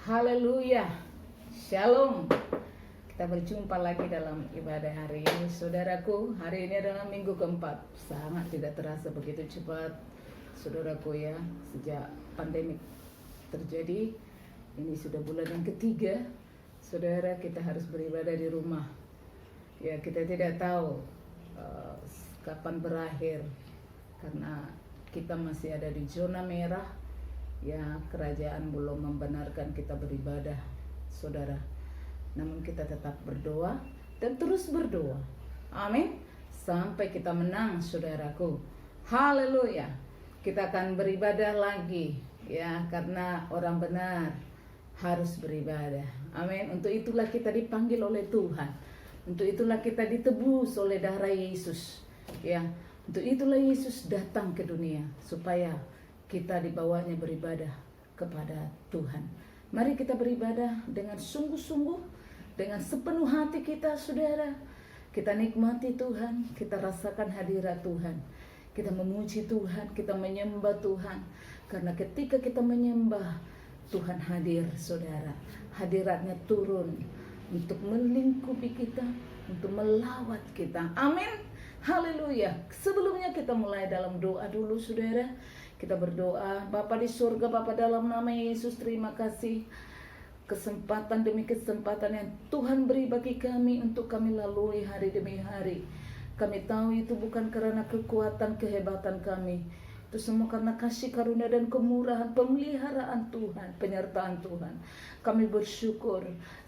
Haleluya, Shalom. Kita berjumpa lagi dalam ibadah hari ini, saudaraku. Hari ini adalah minggu keempat. Sangat tidak terasa begitu cepat, saudaraku ya. Sejak pandemik terjadi, ini sudah bulan yang ketiga. Saudara, kita harus beribadah di rumah. Ya, kita tidak tahu kapan berakhir, karena kita masih ada di zona merah. Ya, kerajaan belum membenarkan kita beribadah, saudara. Namun kita tetap berdoa dan terus berdoa. Amin. Sampai kita menang, saudaraku. Haleluya. Kita akan beribadah lagi, ya, karena orang benar harus beribadah. Amin. Untuk itulah kita dipanggil oleh Tuhan. Untuk itulah kita ditebus oleh darah Yesus. Ya, untuk itulah Yesus datang ke dunia supaya kita dibawanya beribadah kepada Tuhan. Mari kita beribadah dengan sungguh-sungguh, dengan sepenuh hati kita, saudara. Kita nikmati Tuhan, kita rasakan hadirat Tuhan. Kita memuji Tuhan, kita menyembah Tuhan. Karena ketika kita menyembah, Tuhan hadir, saudara. Hadiratnya turun untuk melingkupi kita, untuk melawat kita. Amin. Haleluya. Sebelumnya kita mulai dalam doa dulu, saudara. Kita berdoa. Bapa di surga, Bapa dalam nama Yesus, terima kasih kesempatan demi kesempatan yang Tuhan beri bagi kami untuk kami lalui hari demi hari. Kami tahu itu bukan karena kekuatan kehebatan kami, itu semua karena kasih karunia dan kemurahan, pemeliharaan Tuhan, penyertaan Tuhan. Kami bersyukur.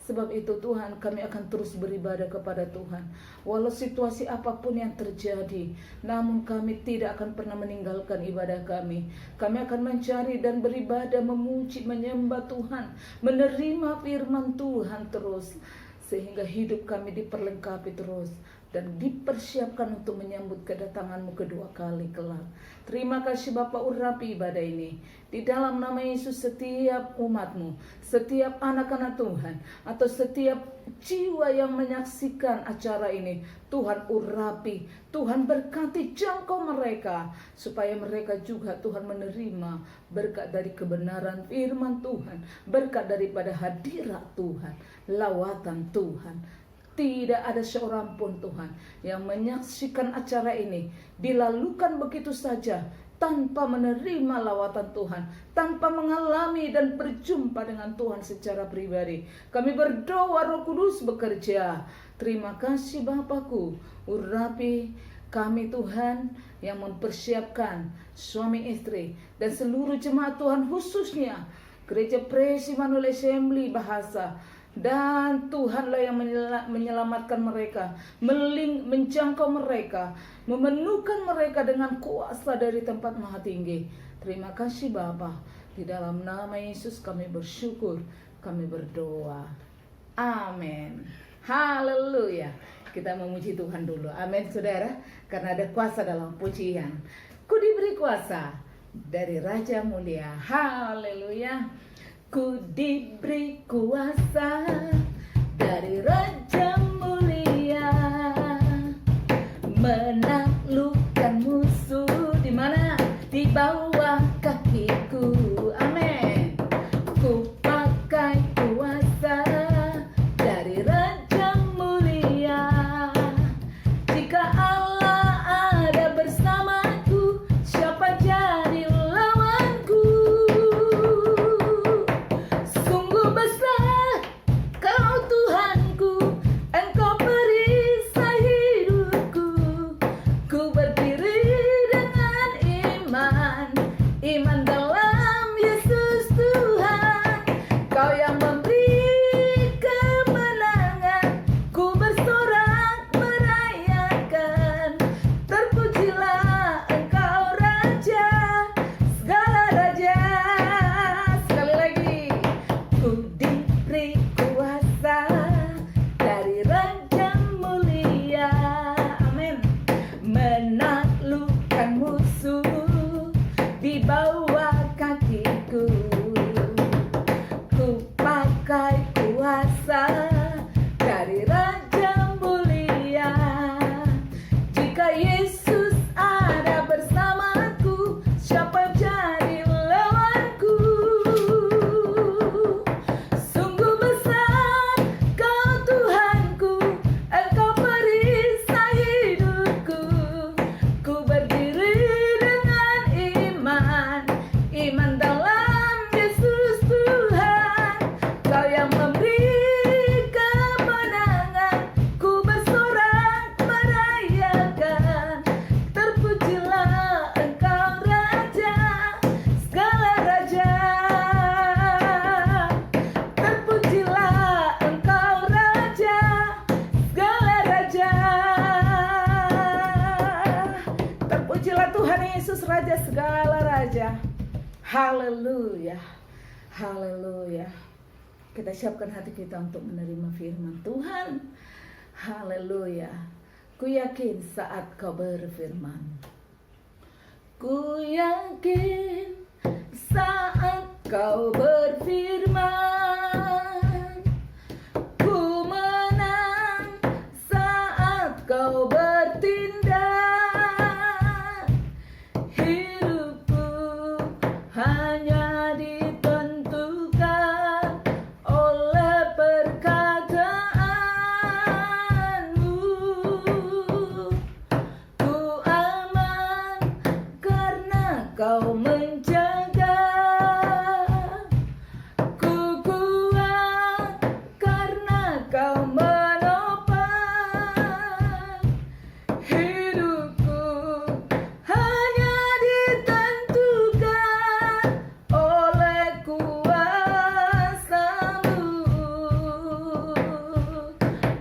Sebab itu Tuhan, kami akan terus beribadah kepada Tuhan. Walau situasi apapun yang terjadi, namun kami tidak akan pernah meninggalkan ibadah kami. Kami akan mencari dan beribadah, memuji, menyembah Tuhan, menerima firman Tuhan terus. Sehingga hidup kami diperlengkapi terus dan dipersiapkan untuk menyambut kedatangan-Mu kedua kali kelak. Terima kasih Bapa, urapi ibadah ini. Di dalam nama Yesus, setiap umat-Mu, setiap anak-anak Tuhan, atau setiap jiwa yang menyaksikan acara ini, Tuhan urapi, Tuhan berkati, jangkau mereka, supaya mereka juga Tuhan menerima berkat dari kebenaran firman Tuhan, berkat daripada hadirat Tuhan, lawatan Tuhan. Tidak ada seorang pun Tuhan yang menyaksikan acara ini dilalukan begitu saja tanpa menerima lawatan Tuhan, tanpa mengalami dan berjumpa dengan Tuhan secara pribadi. Kami berdoa, Roh Kudus bekerja. Terima kasih Bapakku, urapi kami Tuhan yang mempersiapkan suami istri dan seluruh jemaat Tuhan, khususnya Gereja Praise Immanuel Assembly Bahasa. Dan Tuhanlah yang menyelamatkan mereka, menjangkau mereka, memenuhkan mereka dengan kuasa dari tempat maha tinggi. Terima kasih Bapa. Di dalam nama Yesus kami bersyukur, kami berdoa. Amin. Haleluya. Kita memuji Tuhan dulu. Amin, saudara. Karena ada kuasa dalam pujian. Ku diberi kuasa dari Raja Mulia. Haleluya. Ku diberi kuasa dari Raja Mulia, menaklukkan musuh di mana? Di bawah kakiku. Amin. Ku pakai kuasa dari Raja Mulia. Jika Allah ada bersamaku, siapa jadi lawanku? Sungguh besar Kau Tuhanku, Engkau perisai hidupku. Ku berdiri dengan iman, iman dalam Yesus Tuhan. Haleluya. Haleluya. Kita siapkan hati kita untuk menerima firman Tuhan. Haleluya. Ku yakin saat kau berfirman. Ku yakin saat kau berfirman. Ku menang saat kau bertindak. Hidupku hanya ditentukan oleh perkataanmu. Ku aman karena kau menjaga. Ku kuat karena kau menopang. Hidupku hanya ditentukan oleh kuasa-Mu.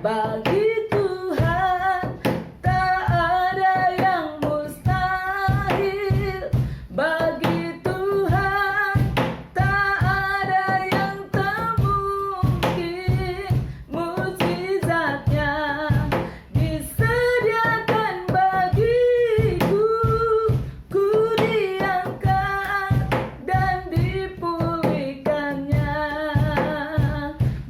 Bagi Tuhan tak ada yang mustahil. Bagi Tuhan tak ada yang tak mungkin. Mukjizatnya disediakan bagiku. Ku diangkat dan dipulihkannya.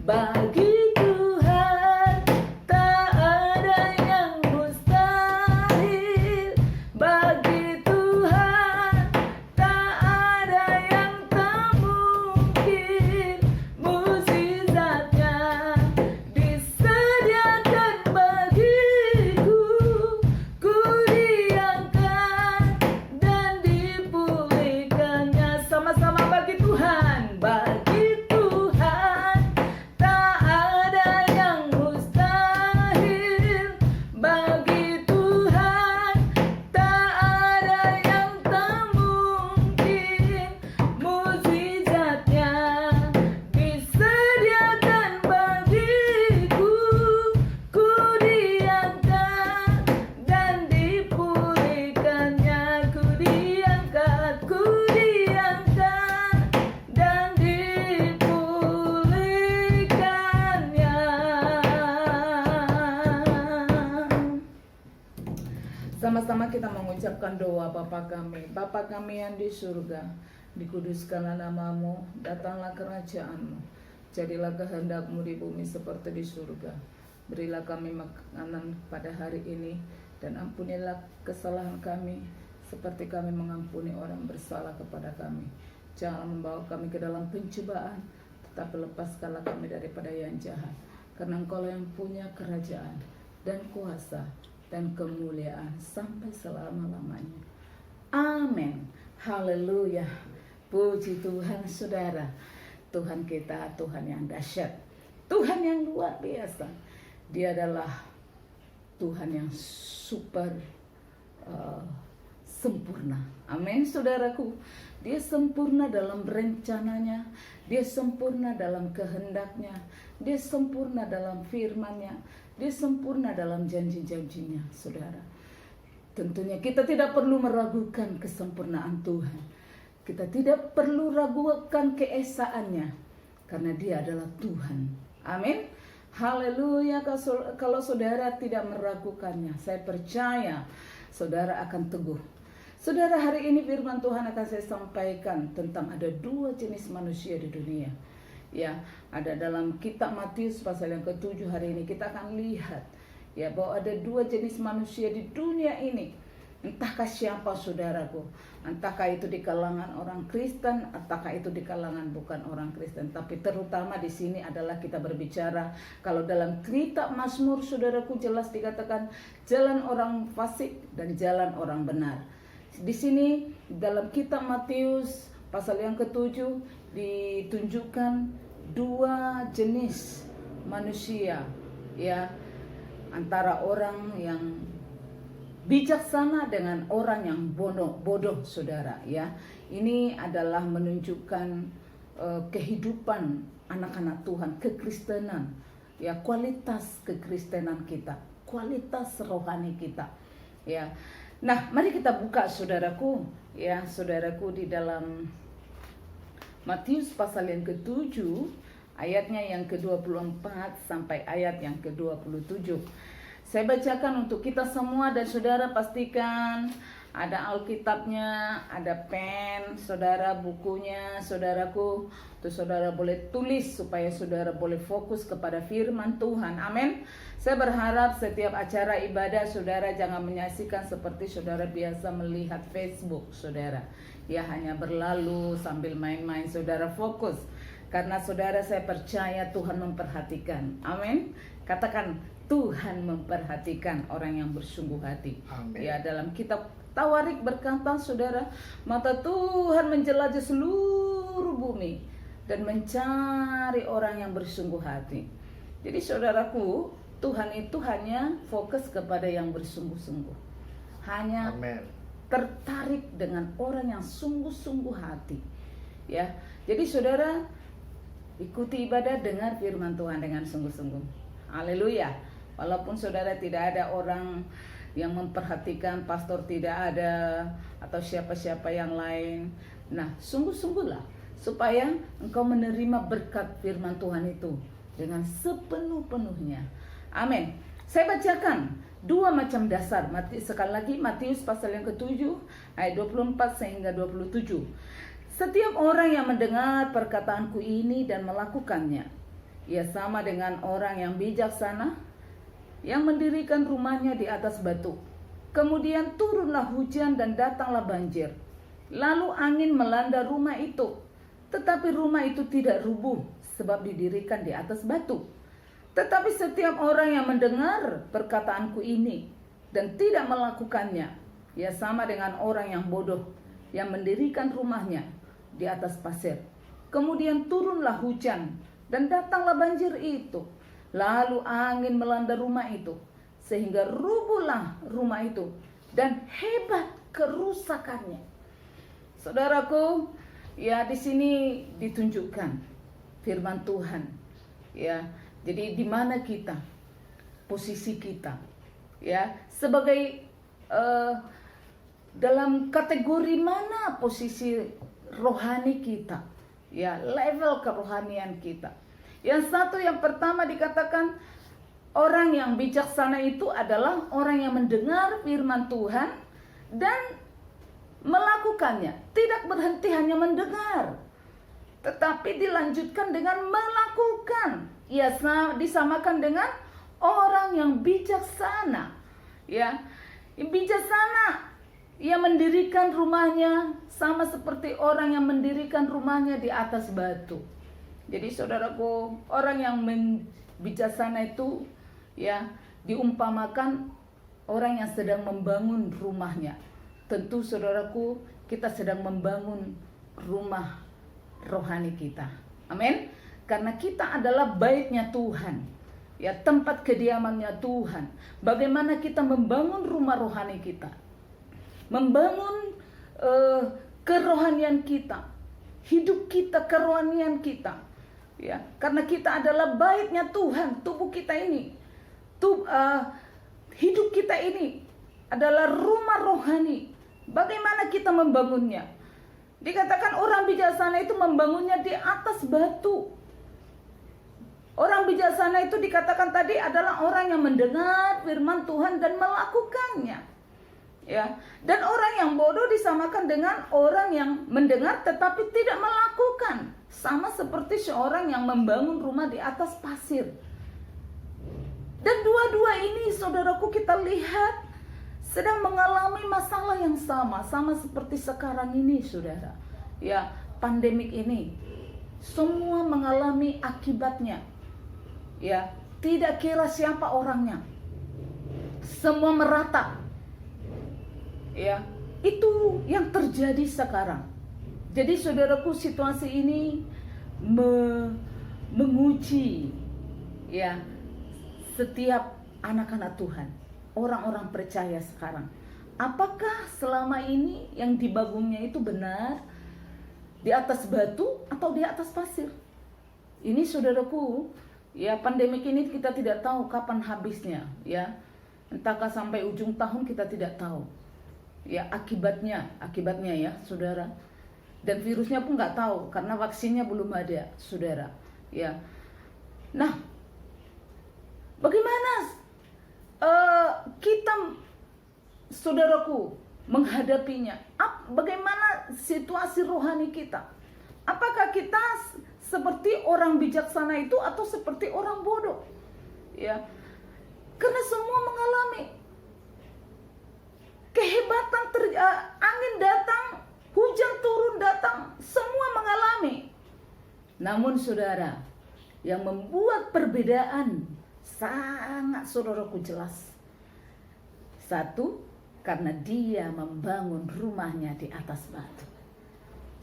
Bagi Tuhan tak ada yang mustahil. Bagi Tuhan tak ada yang tak mungkin. Mukjizatnya disediakan bagiku. Ku diangkat dan dipulihkannya. Sama-sama bagi Tuhan. Bagi Tuhan tak ada yang mustahil. Bagi Tuhan tak ada yang tak mungkin. Mukjizatnya disediakan bagiku. Ku diangkat dan dipulihkannya. Ku diangkat dan dipulihkannya. Sama-sama kita mengucapkan doa. Bapa kami yang di surga, dikuduskanlah nama-Mu, datanglah kerajaan-Mu, jadilah kehendak-Mu di bumi seperti di surga. Berilah kami makanan pada hari ini, dan ampunilah kesalahan kami seperti kami mengampuni orang bersalah kepada kami. Jangan membawa kami ke dalam pencobaan, tetapi lepaskanlah kami daripada yang jahat. Karena Engkau yang punya kerajaan dan kuasa dan kemuliaan sampai selama-lamanya. Amin. Haleluya. Puji Tuhan, saudara. Tuhan kita Tuhan yang dahsyat, Tuhan yang luar biasa. Dia adalah Tuhan yang super sempurna. Amin, saudaraku. Dia sempurna dalam rencananya, dia sempurna dalam kehendaknya, dia sempurna dalam firman-Nya, dia sempurna dalam janji-janjinya, saudara. Tentunya kita tidak perlu meragukan kesempurnaan Tuhan. Kita tidak perlu ragukan keesaannya, karena dia adalah Tuhan. Amin. Haleluya. Kalau saudara tidak meragukannya, saya percaya saudara akan teguh. Saudara, hari ini firman Tuhan akan saya sampaikan tentang ada dua jenis manusia di dunia. Ya, ada dalam kitab Matius pasal yang ke-7 hari ini kita akan lihat ya bahwa ada dua jenis manusia di dunia ini. Entahkah siapa, saudaraku, entahkah itu di kalangan orang Kristen, entahkah itu di kalangan bukan orang Kristen, tapi terutama di sini adalah kita berbicara kalau dalam kitab Mazmur, saudaraku, jelas dikatakan jalan orang fasik dan jalan orang benar. Di sini dalam kitab Matius pasal yang ke-7 ditunjukkan dua jenis manusia, ya, antara orang yang bijaksana dengan orang yang bodoh, saudara, ya. Ini adalah menunjukkan kehidupan anak-anak Tuhan, kekristenan, ya, kualitas kekristenan kita, kualitas rohani kita, ya. Nah, mari kita buka, saudaraku, ya, saudaraku, di dalam Matius pasal yang ke-7, ayatnya yang ke-24 sampai ayat yang ke-27. Saya bacakan untuk kita semua dan saudara pastikan ada Alkitabnya, ada pen, saudara bukunya, saudaraku. Tuh saudara boleh tulis supaya saudara boleh fokus kepada firman Tuhan. Amin. Saya berharap setiap acara ibadah saudara jangan menyaksikan seperti saudara biasa melihat Facebook saudara. Ya hanya berlalu sambil main-main, saudara fokus. Karena saudara saya percaya Tuhan memperhatikan. Amin. Katakan Tuhan memperhatikan orang yang bersungguh hati. Amin. Ya dalam kitab Tawarik berkata saudara, mata Tuhan menjelajah seluruh bumi dan mencari orang yang bersungguh hati. Jadi saudaraku, Tuhan itu hanya fokus kepada yang bersungguh-sungguh. Hanya Amin. tertarik dengan orang yang sungguh-sungguh hati. Ya. Jadi saudara ikuti ibadah, dengar firman Tuhan dengan sungguh-sungguh. Haleluya. Walaupun saudara tidak ada orang yang memperhatikan, pastor tidak ada, atau siapa-siapa yang lain. Nah, sungguh-sungguhlah supaya engkau menerima berkat firman Tuhan itu dengan sepenuh-penuhnya. Amin. Saya bacakan dua macam dasar. Sekali lagi Matius pasal yang ke-7 ayat 24 sehingga 27. Setiap orang yang mendengar perkataanku ini dan melakukannya, ia sama dengan orang yang bijaksana yang mendirikan rumahnya di atas batu. Kemudian turunlah hujan dan datanglah banjir. Lalu angin melanda rumah itu. Tetapi rumah itu tidak rubuh sebab didirikan di atas batu. Tetapi setiap orang yang mendengar perkataanku ini dan tidak melakukannya, ia sama dengan orang yang bodoh yang mendirikan rumahnya di atas pasir. Kemudian turunlah hujan dan datanglah banjir itu. Lalu angin melanda rumah itu sehingga rubuhlah rumah itu dan hebat kerusakannya. Saudaraku, ya di sini ditunjukkan firman Tuhan. Ya, jadi di mana kita, posisi kita, ya sebagai dalam kategori mana posisi rohani kita, ya level kerohanian kita. Yang satu, yang pertama dikatakan orang yang bijaksana itu adalah orang yang mendengar firman Tuhan dan melakukannya. Tidak berhenti hanya mendengar, tetapi dilanjutkan dengan melakukan. Ia disamakan dengan orang yang bijaksana. Ya, yang bijaksana, ia mendirikan rumahnya sama seperti orang yang mendirikan rumahnya di atas batu. Jadi saudaraku, orang yang bijaksana itu ya diumpamakan orang yang sedang membangun rumahnya. Tentu saudaraku, kita sedang membangun rumah rohani kita. Amin. Karena kita adalah baitnya Tuhan. Ya, tempat kediamannya Tuhan. Bagaimana kita membangun rumah rohani kita? Membangun kerohanian kita. Hidup kita, kerohanian kita. Ya, karena kita adalah baitnya Tuhan, tubuh kita ini, hidup kita ini adalah rumah rohani. Bagaimana kita membangunnya? Dikatakan orang bijaksana itu membangunnya di atas batu. Orang bijaksana itu dikatakan tadi adalah orang yang mendengar firman Tuhan dan melakukannya. Ya, dan orang yang bodoh disamakan dengan orang yang mendengar tetapi tidak melakukan. Sama seperti seorang yang membangun rumah di atas pasir. Dan dua-dua ini saudaraku kita lihat sedang mengalami masalah yang sama seperti sekarang ini saudara. Ya, pandemik ini semua mengalami akibatnya. Ya, tidak kira siapa orangnya. Semua merata. Ya, itu yang terjadi sekarang. Jadi saudaraku, situasi ini menguji ya setiap anak-anak Tuhan, orang-orang percaya sekarang. Apakah selama ini yang dibangunnya itu benar di atas batu atau di atas pasir? Ini saudaraku, ya pandemik ini kita tidak tahu kapan habisnya, ya. Entahkah sampai ujung tahun kita tidak tahu. Ya akibatnya ya saudara. dan virusnya pun nggak tahu karena vaksinnya belum ada, saudara. Ya, nah, bagaimana kita, saudaraku, menghadapinya? Bagaimana situasi rohani kita? Apakah kita seperti orang bijaksana itu atau seperti orang bodoh? Ya, karena semua mengalami kehebatan, angin datang, hujan turun datang, semua mengalami. Namun saudara, yang membuat perbedaan sangat, saudaraku, jelas. Satu, karena dia membangun rumahnya di atas batu.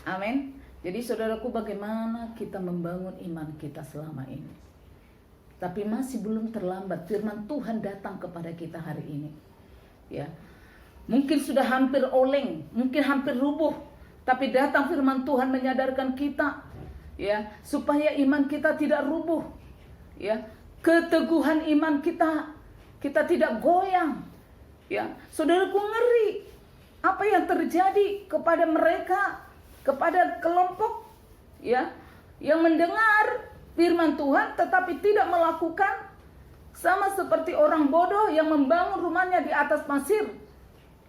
Amin. Jadi saudaraku, bagaimana kita membangun iman kita selama ini? Tapi masih belum terlambat. Firman Tuhan datang kepada kita hari ini. Ya, mungkin sudah hampir oleng, mungkin hampir rubuh, tapi datang firman Tuhan menyadarkan kita, ya, supaya iman kita tidak rubuh, ya, keteguhan iman kita tidak goyang, ya. Saudaraku, ngeri apa yang terjadi kepada mereka, kepada kelompok, ya, yang mendengar firman Tuhan tetapi tidak melakukan, sama seperti orang bodoh yang membangun rumahnya di atas pasir.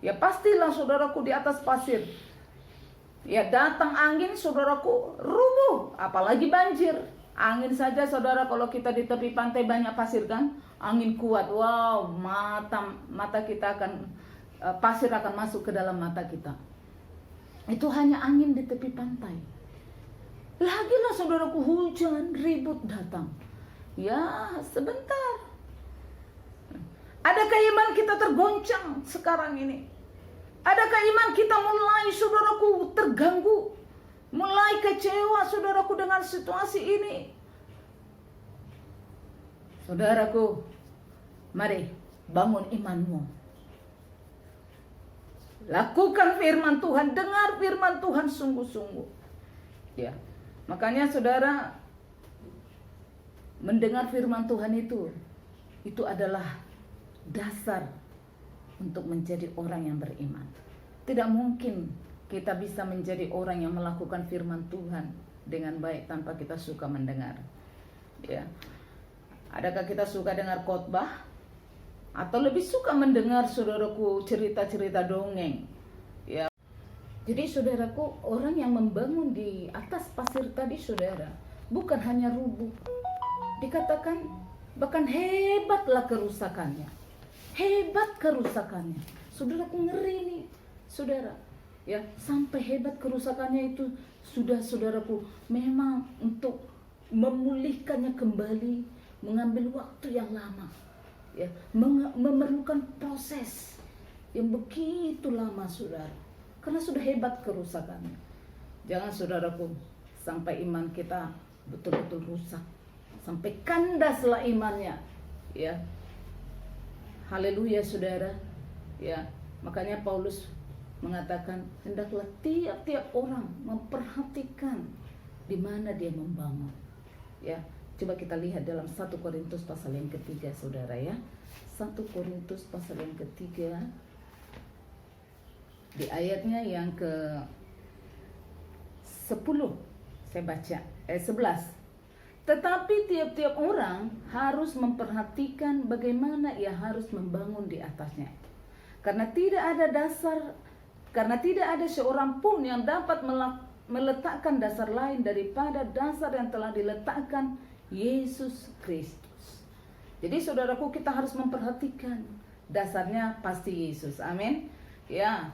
Ya, pastilah saudaraku, di atas pasir. Ya, datang angin, saudaraku, rubuh, apalagi banjir. Angin saja, saudara, kalau kita di tepi pantai banyak pasir kan, angin kuat, wow, mata kita akan, pasir akan masuk ke dalam mata kita. Itu hanya angin di tepi pantai. Lagilah saudaraku, hujan, ribut datang. Ya, sebentar. Adakah iman kita tergoncang sekarang ini? Adakah iman kita mulai, saudaraku, terganggu? Mulai kecewa, saudaraku, dengan situasi ini? Saudaraku, mari bangun imanmu. Lakukan firman Tuhan, dengar firman Tuhan sungguh-sungguh. Ya, makanya saudara, mendengar firman Tuhan itu adalah dasar untuk menjadi orang yang beriman. Tidak mungkin kita bisa menjadi orang yang melakukan firman Tuhan dengan baik tanpa kita suka mendengar. Ya. Adakah kita suka dengar khotbah? Atau lebih suka mendengar, saudaraku, cerita-cerita dongeng? Ya. Jadi saudaraku, orang yang membangun di atas pasir tadi, saudara, bukan hanya rubuh. Dikatakan bahkan hebatlah kerusakannya. Hebat kerusakannya. Saudaraku, ngeri nih, saudara. Ya, sampai hebat kerusakannya itu sudah, saudaraku, memang untuk memulihkannya kembali mengambil waktu yang lama. Ya, memerlukan proses yang begitu lama, saudara. Karena sudah hebat kerusakannya. Jangan, saudaraku, sampai iman kita betul-betul rusak. Sampai kandaslah imannya. Ya. Haleluya, saudara. Ya, makanya Paulus mengatakan, hendaklah tiap-tiap orang memperhatikan di mana dia membangun. Ya, coba kita lihat dalam 1 Korintus pasal yang ketiga, saudara, ya. 1 Korintus pasal yang ketiga, di ayatnya yang ke 10, saya baca 11. Tetapi tiap-tiap orang harus memperhatikan bagaimana ia harus membangun di atasnya. Karena tidak ada seorang pun yang dapat meletakkan dasar lain daripada dasar yang telah diletakkan Yesus Kristus. Jadi saudaraku, kita harus memperhatikan dasarnya pasti Yesus. Amin. Ya.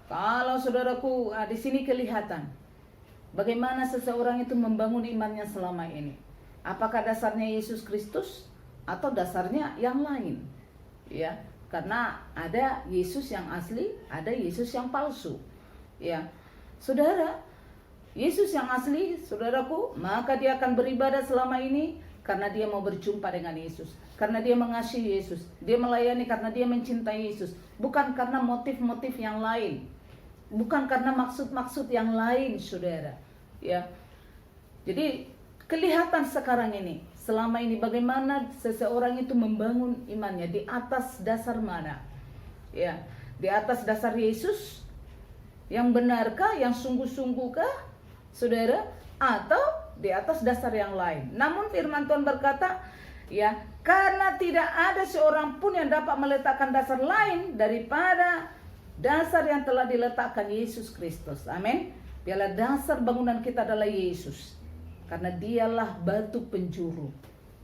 Kalau saudaraku, di sini kelihatan bagaimana seseorang itu membangun imannya selama ini. Apakah dasarnya Yesus Kristus atau dasarnya yang lain? Ya, karena ada Yesus yang asli, ada Yesus yang palsu. Ya, saudara, Yesus yang asli, saudaraku, maka dia akan beribadah selama ini karena dia mau berjumpa dengan Yesus, karena dia mengasihi Yesus, dia melayani karena dia mencintai Yesus, bukan karena motif-motif yang lain, bukan karena maksud-maksud yang lain, saudara. Ya, jadi kelihatan sekarang ini, selama ini bagaimana seseorang itu membangun imannya di atas dasar mana? Ya, di atas dasar Yesus Yang benarkah, yang sungguh-sungguhkah, saudara? Atau di atas dasar yang lain? Namun firman Tuhan berkata, ya, karena tidak ada seorang pun yang dapat meletakkan dasar lain daripada dasar yang telah diletakkan Yesus Kristus. Amin. Biarlah dasar bangunan kita adalah Yesus, karena dialah batu penjuru.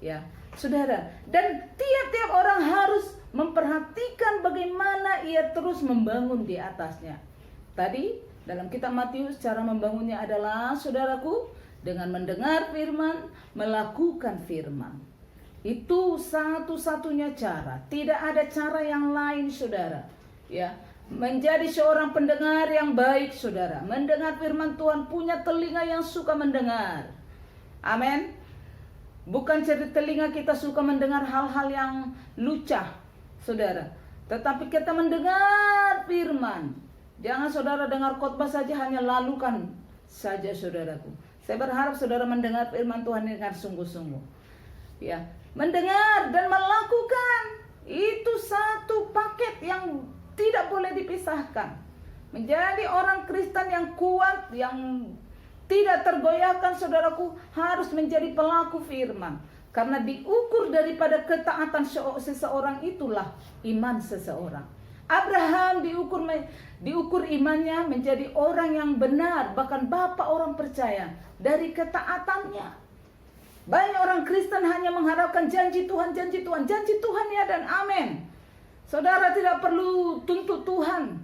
Ya, saudara, dan tiap-tiap orang harus memperhatikan bagaimana ia terus membangun di atasnya. Tadi dalam kitab Matius, cara membangunnya adalah, saudaraku, dengan mendengar firman, melakukan firman. Itu satu-satunya cara. Tidak ada cara yang lain, saudara. Ya, menjadi seorang pendengar yang baik, saudara. Mendengar firman Tuhan, punya telinga yang suka mendengar. Amin. Bukan jadi telinga kita suka mendengar hal-hal yang lucah, saudara. Tetapi kita mendengar firman. Jangan saudara dengar khotbah saja, hanya lalukan saja, saudaraku. Saya berharap saudara mendengar firman Tuhan dengan sungguh-sungguh. Ya, mendengar dan melakukan itu satu paket yang tidak boleh dipisahkan. Menjadi orang Kristen yang kuat, yang tidak tergoyahkan, saudaraku, harus menjadi pelaku firman. Karena diukur daripada ketaatan seseorang itulah iman seseorang. Abraham diukur imannya menjadi orang yang benar, bahkan bapak orang percaya, dari ketaatannya. Banyak orang Kristen hanya mengharapkan janji Tuhan, janji Tuhan, janji Tuhan ya dan amin. Saudara tidak perlu tuntut Tuhan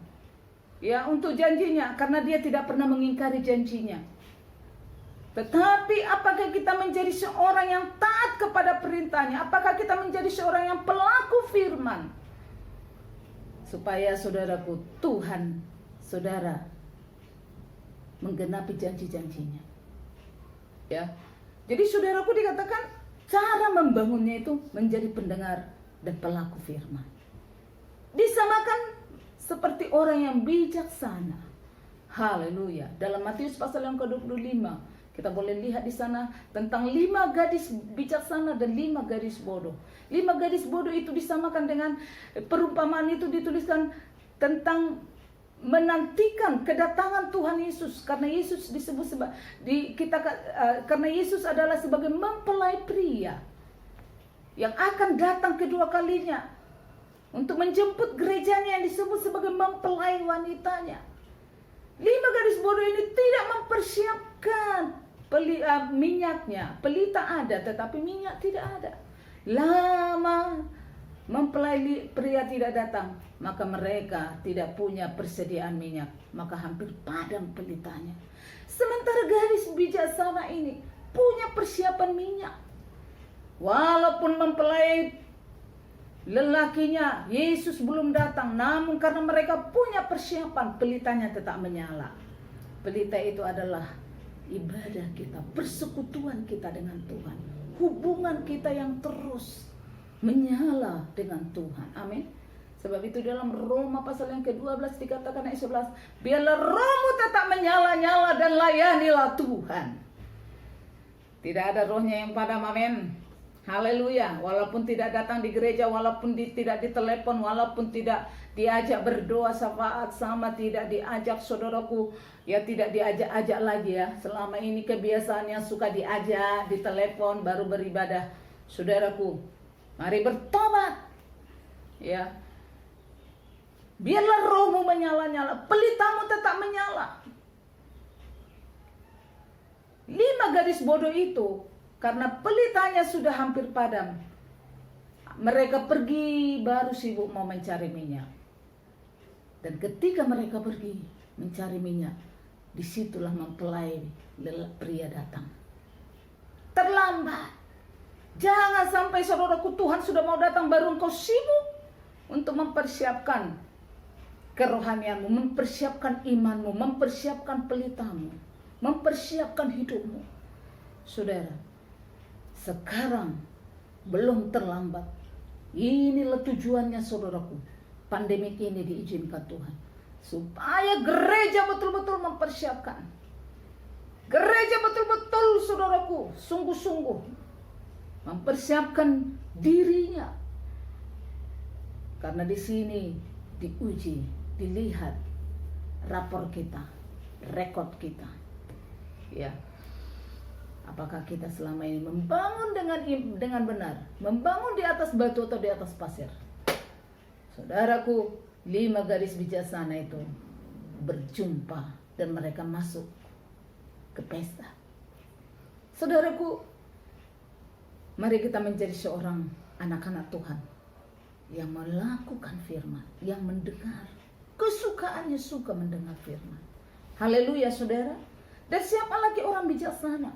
ya untuk janjinya, karena dia tidak pernah mengingkari janjinya. Tetapi apakah kita menjadi seorang yang taat kepada perintahnya? Apakah kita menjadi seorang yang pelaku firman? Supaya saudaraku, Tuhan, saudara, menggenapi janji-janjinya. Ya, jadi saudaraku, dikatakan cara membangunnya itu menjadi pendengar dan pelaku firman. Disamakan seperti orang yang bijaksana. Haleluya. Dalam Matius pasal yang ke-25, kita boleh lihat di sana tentang 5 gadis bijaksana dan 5 gadis bodoh. 5 gadis bodoh itu disamakan dengan perumpamaan itu dituliskan tentang menantikan kedatangan Tuhan Yesus, karena Yesus disebut karena Yesus adalah sebagai mempelai pria yang akan datang kedua kalinya untuk menjemput gerejanya yang disebut sebagai mempelai wanitanya. 5 gadis bodoh ini tidak mempersiapkan minyaknya. Pelita ada tetapi minyak tidak ada. Lama mempelai pria tidak datang, maka mereka tidak punya persediaan minyak, maka hampir padam pelitanya. Sementara gadis bijaksana ini punya persiapan minyak. Walaupun mempelai lelakinya Yesus belum datang, namun karena mereka punya persiapan, pelitanya tetap menyala. Pelita itu adalah ibadah kita, persekutuan kita dengan Tuhan, hubungan kita yang terus menyala dengan Tuhan. Amin. Sebab itu dalam Roma pasal yang ke-12 dikatakan ayat 11, biarlah rohmu tetap menyala-nyala dan layanilah Tuhan. Tidak ada rohnya yang padam. Amin. Haleluya. Walaupun tidak datang di gereja, walaupun tidak ditelepon, walaupun tidak diajak berdoa syafaat, sama tidak diajak, saudaraku, ya tidak diajak-ajak lagi ya. Selama ini kebiasaannya suka diajak, ditelepon baru beribadah. Saudaraku, mari bertobat. Ya. Biarlah rohmu menyala-nyala, pelitamu tetap menyala. 5 gadis bodoh itu, karena pelitanya sudah hampir padam, mereka pergi baru sibuk mau mencari minyak. Dan ketika mereka pergi mencari minyak, disitulah mempelai pria datang. Terlambat. Jangan sampai saudaraku, Tuhan sudah mau datang baru engkau sibuk untuk mempersiapkan kerohanianmu, mempersiapkan imanmu, mempersiapkan pelitamu, mempersiapkan hidupmu. Saudara, sekarang belum terlambat. Inilah tujuannya, saudaraku. Pandemik ini diizinkan Tuhan supaya gereja betul-betul mempersiapkan. Gereja betul-betul, saudaraku, sungguh-sungguh mempersiapkan dirinya. Karena di sini diuji, dilihat rapor kita, rekod kita. Ya. Apakah kita selama ini membangun dengan benar, membangun di atas batu atau di atas pasir? Saudaraku, 5 gadis bijaksana itu berjumpa dan mereka masuk ke pesta. Saudaraku, mari kita menjadi seorang anak-anak Tuhan yang melakukan firman, yang mendengar. Kesukaannya suka mendengar firman. Haleluya, saudara. Dan siapa lagi orang bijaksana?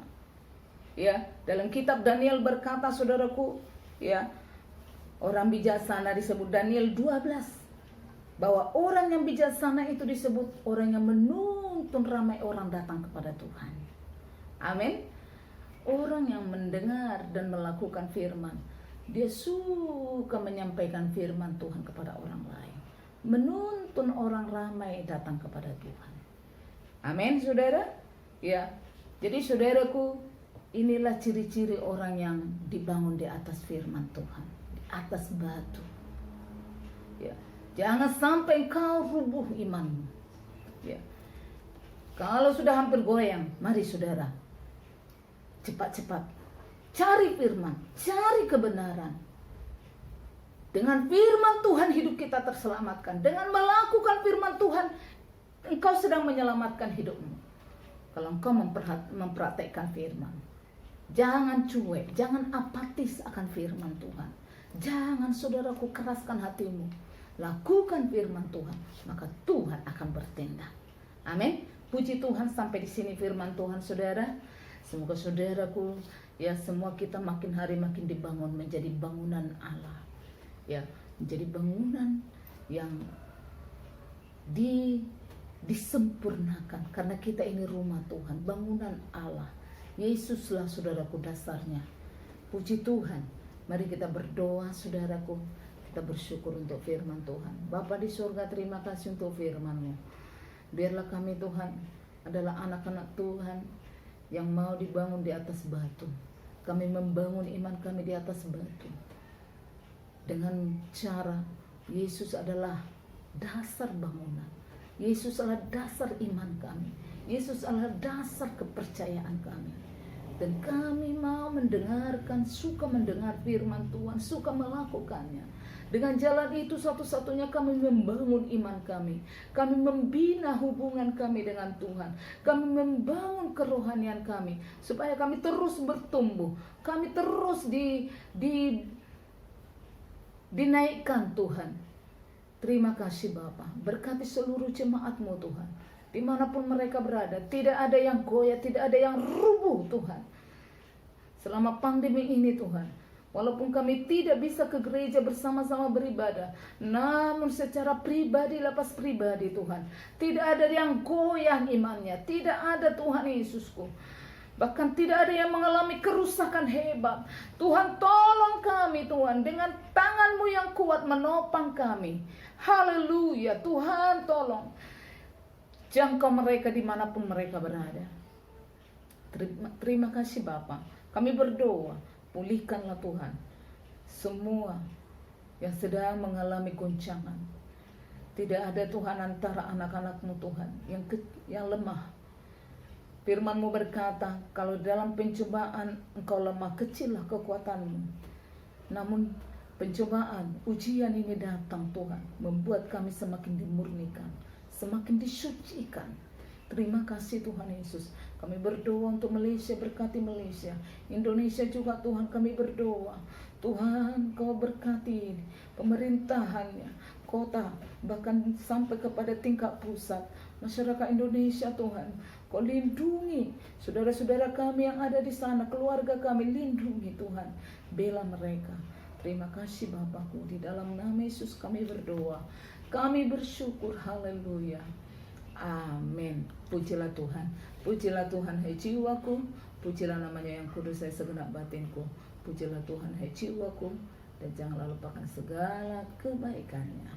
Ya, dalam kitab Daniel berkata, saudaraku, ya, orang bijaksana disebut Daniel 12, bahwa orang yang bijaksana itu disebut orang yang menuntun ramai orang datang kepada Tuhan. Amin. Orang yang mendengar dan melakukan firman, dia suka menyampaikan firman Tuhan kepada orang lain, menuntun orang ramai datang kepada Tuhan. Amin, saudara. Ya, jadi saudaraku, inilah ciri-ciri orang yang dibangun di atas firman Tuhan, di atas batu. Ya, jangan sampai kau rubuh imanmu. Ya, kalau sudah hampir goyang, mari saudara, cepat-cepat cari firman, cari kebenaran. Dengan firman Tuhan hidup kita terselamatkan. Dengan melakukan firman Tuhan, engkau sedang menyelamatkan hidupmu. Kalau engkau mempraktekkan firman, jangan cuek, jangan apatis akan firman Tuhan. Jangan saudaraku keraskan hatimu. Lakukan firman Tuhan, maka Tuhan akan bertindak. Amin. Puji Tuhan, sampai di sini firman Tuhan, saudara. Semoga saudaraku, ya, semua kita makin hari makin dibangun menjadi bangunan Allah. Ya, menjadi bangunan yang disempurnakan, karena kita ini rumah Tuhan, bangunan Allah. Yesuslah saudaraku dasarnya. Puji Tuhan. Mari kita berdoa, saudaraku. Kita bersyukur untuk firman Tuhan. Bapa di surga, terima kasih untuk firman-Mu. Biarlah kami, Tuhan, adalah anak-anak Tuhan yang mau dibangun di atas batu. Kami membangun iman kami di atas batu. Dengan cara Yesus adalah dasar bangunan. Yesus adalah dasar iman kami. Yesus adalah dasar kepercayaan kami. Dan kami mau mendengarkan, suka mendengar firman Tuhan, suka melakukannya. Dengan jalan itu satu-satunya kami membangun iman kami. Kami membina hubungan kami dengan Tuhan. Kami membangun kerohanian kami. Supaya kami terus bertumbuh. Kami terus dinaikkan Tuhan. Terima kasih Bapa. Berkati seluruh jemaat-Mu Tuhan. Dimanapun mereka berada. Tidak ada yang goyah, tidak ada yang rubuh Tuhan. Selama pandemi ini Tuhan. Walaupun kami tidak bisa ke gereja bersama-sama beribadah, namun secara pribadi, lepas pribadi Tuhan, tidak ada yang goyah imannya, tidak ada Tuhan Yesusku. Bahkan tidak ada yang mengalami kerusakan hebat. Tuhan, tolong kami Tuhan, dengan tangan-Mu yang kuat menopang kami. Haleluya, Tuhan tolong. Jangkau mereka dimanapun mereka berada. Terima kasih Bapa. Kami berdoa, pulihkanlah Tuhan semua yang sedang mengalami goncangan. Tidak ada Tuhan antara anak-anak-Mu Tuhan yang lemah. Firman-Mu berkata, kalau dalam pencobaan engkau lemah, kecillah kekuatan-Mu. Namun pencobaan, ujian ini datang Tuhan, membuat kami semakin dimurnikan, semakin disucikan. Terima kasih Tuhan Yesus. Kami berdoa untuk Malaysia, berkati Malaysia. Indonesia juga Tuhan, kami berdoa. Tuhan, Kau berkati pemerintahannya, kota, bahkan sampai kepada tingkat pusat. Masyarakat Indonesia Tuhan, Kau lindungi saudara-saudara kami yang ada di sana, keluarga kami, lindungi Tuhan. Bela mereka. Terima kasih Bapakku, di dalam nama Yesus kami berdoa. Kami bersyukur, haleluya. Amin. Pujilah Tuhan. Pujilah Tuhan, hai jiwaku. Pujilah namanya yang kudus, hai segenap batinku. Pujilah Tuhan, hai jiwaku. Dan janganlah lupakan segala kebaikannya.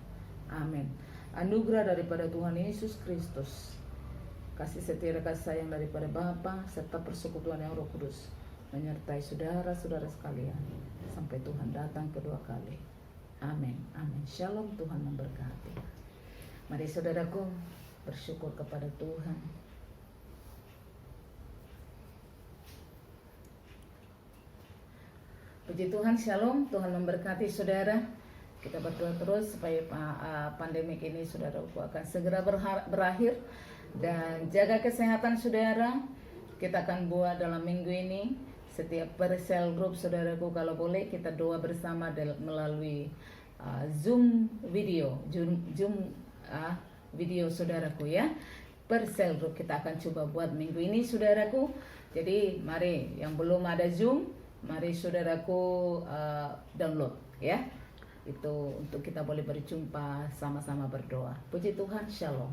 Amin. Anugerah daripada Tuhan Yesus Kristus, kasih setia dan kasih sayang daripada Bapa, serta persekutuan yang Roh Kudus menyertai saudara-saudara sekalian sampai Tuhan datang kedua kali. Amin. Amin. Shalom. Tuhan memberkati. Mari saudaraku, bersyukur kepada Tuhan. Puji Tuhan, shalom. Tuhan memberkati saudara. Kita berdoa terus supaya pandemik ini saudaraku akan segera berakhir. Dan jaga kesehatan saudara. Kita akan buat dalam minggu ini setiap per sel group saudaraku, kalau boleh kita doa bersama melalui Zoom video, video saudaraku ya. Per sel group kita akan coba buat minggu ini saudaraku. Jadi mari yang belum ada Zoom, mari saudaraku download ya. Itu untuk kita boleh berjumpa sama-sama berdoa. Puji Tuhan, shalom.